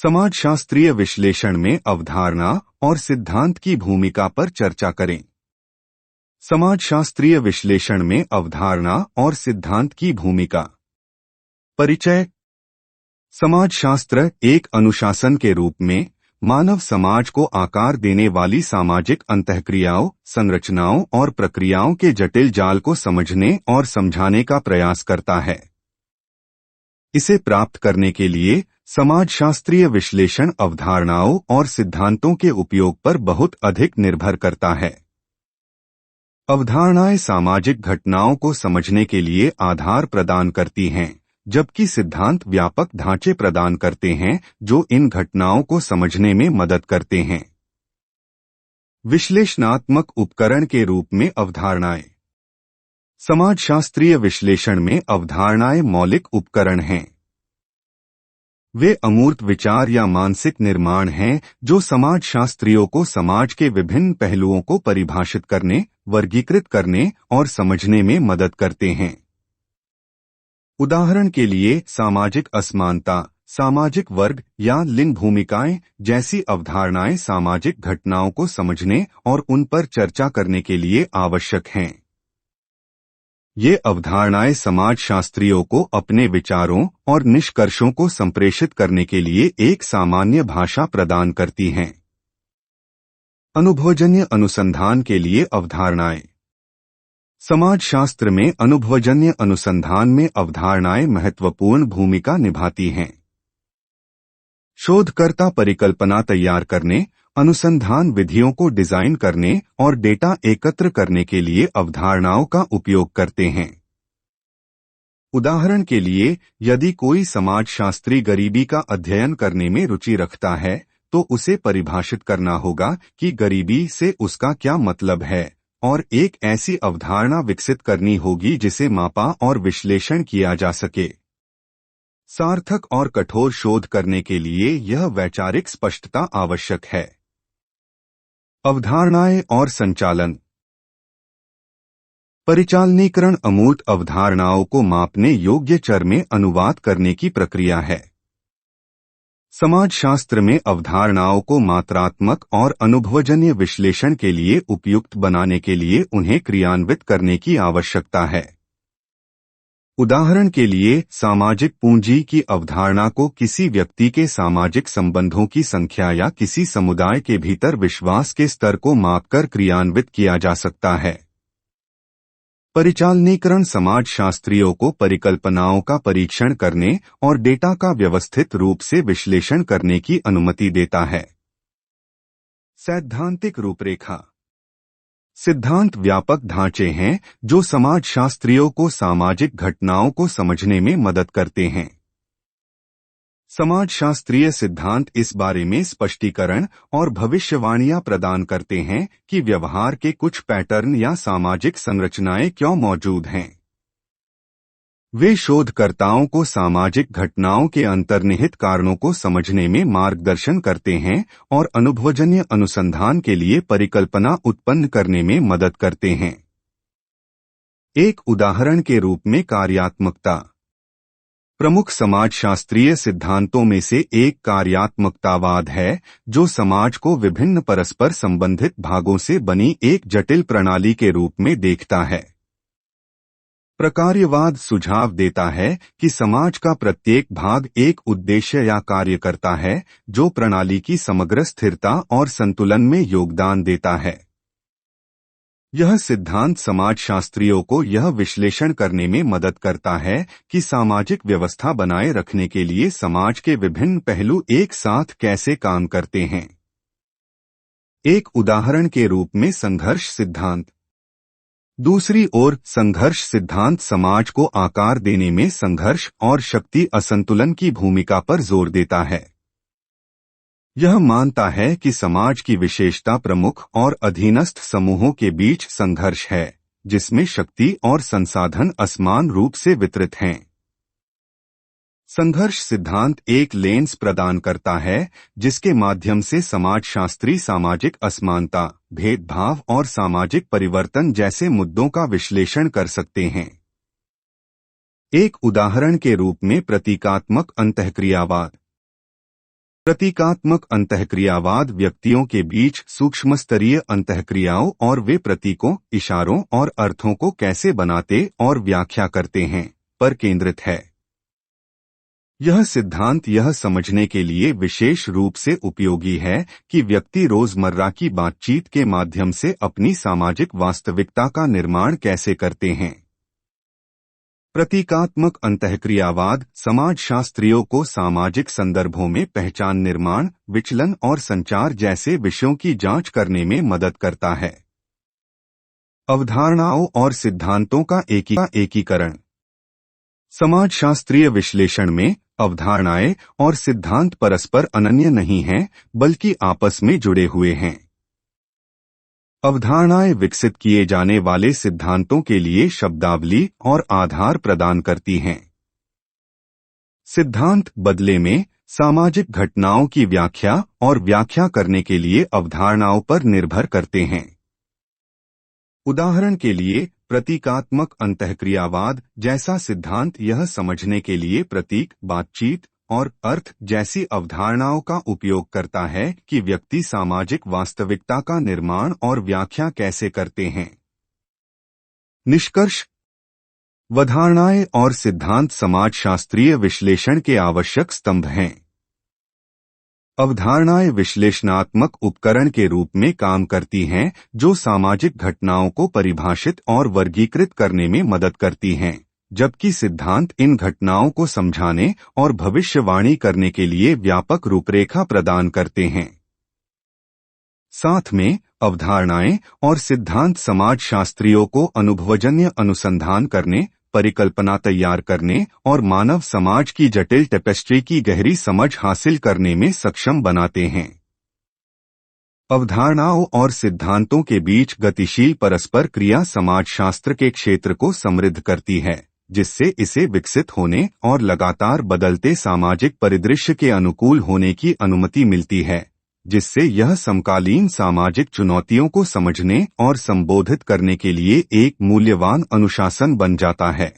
समाजशास्त्रीय विश्लेषण में अवधारणा और सिद्धांत की भूमिका पर चर्चा करें। समाजशास्त्रीय विश्लेषण में अवधारणा और सिद्धांत की भूमिका। परिचय। समाजशास्त्र एक अनुशासन के रूप में मानव समाज को आकार देने वाली सामाजिक अंतःक्रियाओं, संरचनाओं और प्रक्रियाओं के जटिल जाल को समझने और समझाने का प्रयास करता है। इसे प्राप्त करने के लिए समाजशास्त्रीय विश्लेषण अवधारणाओं और सिद्धांतों के उपयोग पर बहुत अधिक निर्भर करता है। अवधारणाएं सामाजिक घटनाओं को समझने के लिए आधार प्रदान करती हैं, जबकि सिद्धांत व्यापक ढांचे प्रदान करते हैं जो इन घटनाओं को समझने में मदद करते हैं। विश्लेषणात्मक उपकरण के रूप में अवधारणाएं। समाजशास्त्रीय विश्लेषण में अवधारणाएं मौलिक उपकरण हैं। वे अमूर्त विचार या मानसिक निर्माण हैं जो समाजशास्त्रियों को समाज के विभिन्न पहलुओं को परिभाषित करने, वर्गीकृत करने और समझने में मदद करते हैं। उदाहरण के लिए सामाजिक असमानता, सामाजिक वर्ग या लिंग भूमिकाएं जैसी अवधारणाएं सामाजिक घटनाओं को समझने और उन पर चर्चा करने के लिए आवश्यक हैं। ये अवधारणाएं समाजशास्त्रियों को अपने विचारों और निष्कर्षों को संप्रेषित करने के लिए एक सामान्य भाषा प्रदान करती हैं। अनुभवजन्य अनुसंधान के लिए अवधारणाएं। समाजशास्त्र में अनुभवजन्य अनुसंधान में अवधारणाएं महत्वपूर्ण भूमिका निभाती हैं। शोधकर्ता परिकल्पना तैयार करने, अनुसंधान विधियों को डिजाइन करने और डेटा एकत्र करने के लिए अवधारणाओं का उपयोग करते हैं। उदाहरण के लिए, यदि कोई समाजशास्त्री गरीबी का अध्ययन करने में रुचि रखता है, तो उसे परिभाषित करना होगा कि गरीबी से उसका क्या मतलब है और एक ऐसी अवधारणा विकसित करनी होगी जिसे मापा और विश्लेषण किया जा सके। सार्थक और कठोर शोध करने के लिए यह वैचारिक स्पष्टता आवश्यक है। अवधारणाएं और संचालन। परिचालनीकरण अमूर्त अवधारणाओं को मापने योग्य चर में अनुवाद करने की प्रक्रिया है। समाजशास्त्र में अवधारणाओं को मात्रात्मक और अनुभवजन्य विश्लेषण के लिए उपयुक्त बनाने के लिए उन्हें क्रियान्वित करने की आवश्यकता है। उदाहरण के लिए, सामाजिक पूंजी की अवधारणा को किसी व्यक्ति के सामाजिक संबंधों की संख्या या किसी समुदाय के भीतर विश्वास के स्तर को मापकर क्रियान्वित किया जा सकता है। परिचालनीकरण समाजशास्त्रियों को परिकल्पनाओं का परीक्षण करने और डेटा का व्यवस्थित रूप से विश्लेषण करने की अनुमति देता है। सैद्धांतिक रूपरेखा। सिद्धांत व्यापक ढांचे हैं जो समाजशास्त्रियों को सामाजिक घटनाओं को समझने में मदद करते हैं। समाजशास्त्रीय सिद्धांत इस बारे में स्पष्टीकरण और भविष्यवाणियां प्रदान करते हैं कि व्यवहार के कुछ पैटर्न या सामाजिक संरचनाएं क्यों मौजूद हैं। वे शोधकर्ताओं को सामाजिक घटनाओं के अंतर्निहित कारणों को समझने में मार्गदर्शन करते हैं और अनुभवजन्य अनुसंधान के लिए परिकल्पना उत्पन्न करने में मदद करते हैं। एक उदाहरण के रूप में कार्यात्मकता। प्रमुख समाजशास्त्रीय सिद्धांतों में से एक कार्यात्मकतावाद है, जो समाज को विभिन्न परस्पर संबंधित भागों से बनी एक जटिल प्रणाली के रूप में देखता है। प्रकार्यवाद सुझाव देता है कि समाज का प्रत्येक भाग एक उद्देश्य या कार्य करता है जो प्रणाली की समग्र स्थिरता और संतुलन में योगदान देता है। यह सिद्धांत समाजशास्त्रियों को यह विश्लेषण करने में मदद करता है कि सामाजिक व्यवस्था बनाए रखने के लिए समाज के विभिन्न पहलू एक साथ कैसे काम करते हैं। एक उदाहरण के रूप में संघर्ष सिद्धांत। दूसरी ओर, संघर्ष सिद्धांत समाज को आकार देने में संघर्ष और शक्ति असंतुलन की भूमिका पर जोर देता है। यह मानता है कि समाज की विशेषता प्रमुख और अधीनस्थ समूहों के बीच संघर्ष है, जिसमें शक्ति और संसाधन असमान रूप से वितरित हैं। संघर्ष सिद्धांत एक लेंस प्रदान करता है जिसके माध्यम से समाजशास्त्री सामाजिक असमानता, भेदभाव और सामाजिक परिवर्तन जैसे मुद्दों का विश्लेषण कर सकते हैं। एक उदाहरण के रूप में प्रतीकात्मक अंतःक्रियावाद। प्रतीकात्मक अंतःक्रियावाद व्यक्तियों के बीच सूक्ष्म स्तरीय अंतःक्रियाओं और वे प्रतीकों, इशारों और अर्थों को कैसे बनाते और व्याख्या करते हैं पर केंद्रित है। यह सिद्धांत यह समझने के लिए विशेष रूप से उपयोगी है कि व्यक्ति रोजमर्रा की बातचीत के माध्यम से अपनी सामाजिक वास्तविकता का निर्माण कैसे करते हैं। प्रतीकात्मक अंतःक्रियावाद समाजशास्त्रियों को सामाजिक संदर्भों में पहचान निर्माण, विचलन और संचार जैसे विषयों की जांच करने में मदद करता है। अवधारणाओं और सिद्धांतों का एकीकरण। समाजशास्त्रीय विश्लेषण में अवधारणाएं और सिद्धांत परस्पर अनन्य नहीं हैं, बल्कि आपस में जुड़े हुए हैं। अवधारणाएं विकसित किए जाने वाले सिद्धांतों के लिए शब्दावली और आधार प्रदान करती हैं। सिद्धांत बदले में सामाजिक घटनाओं की व्याख्या और व्याख्या करने के लिए अवधारणाओं पर निर्भर करते हैं। उदाहरण के लिए प्रतीकात्मक अंतःक्रियावाद जैसा सिद्धांत यह समझने के लिए प्रतीक, बातचीत और अर्थ जैसी अवधारणाओं का उपयोग करता है कि व्यक्ति सामाजिक वास्तविकता का निर्माण और व्याख्या कैसे करते हैं। निष्कर्ष। अवधारणाएं और सिद्धांत समाजशास्त्रीय विश्लेषण के आवश्यक स्तंभ हैं। अवधारणाएं विश्लेषणात्मक उपकरण के रूप में काम करती हैं जो सामाजिक घटनाओं को परिभाषित और वर्गीकृत करने में मदद करती हैं, जबकि सिद्धांत इन घटनाओं को समझाने और भविष्यवाणी करने के लिए व्यापक रूपरेखा प्रदान करते हैं। साथ में अवधारणाएं और सिद्धांत समाजशास्त्रियों को अनुभवजन्य अनुसंधान करने, परिकल्पना तैयार करने और मानव समाज की जटिल टेपेस्ट्री की गहरी समझ हासिल करने में सक्षम बनाते हैं। अवधारणाओं और सिद्धांतों के बीच गतिशील परस्पर क्रिया समाजशास्त्र के क्षेत्र को समृद्ध करती है, जिससे इसे विकसित होने और लगातार बदलते सामाजिक परिदृश्य के अनुकूल होने की अनुमति मिलती है, जिससे यह समकालीन सामाजिक चुनौतियों को समझने और संबोधित करने के लिए एक मूल्यवान अनुशासन बन जाता है।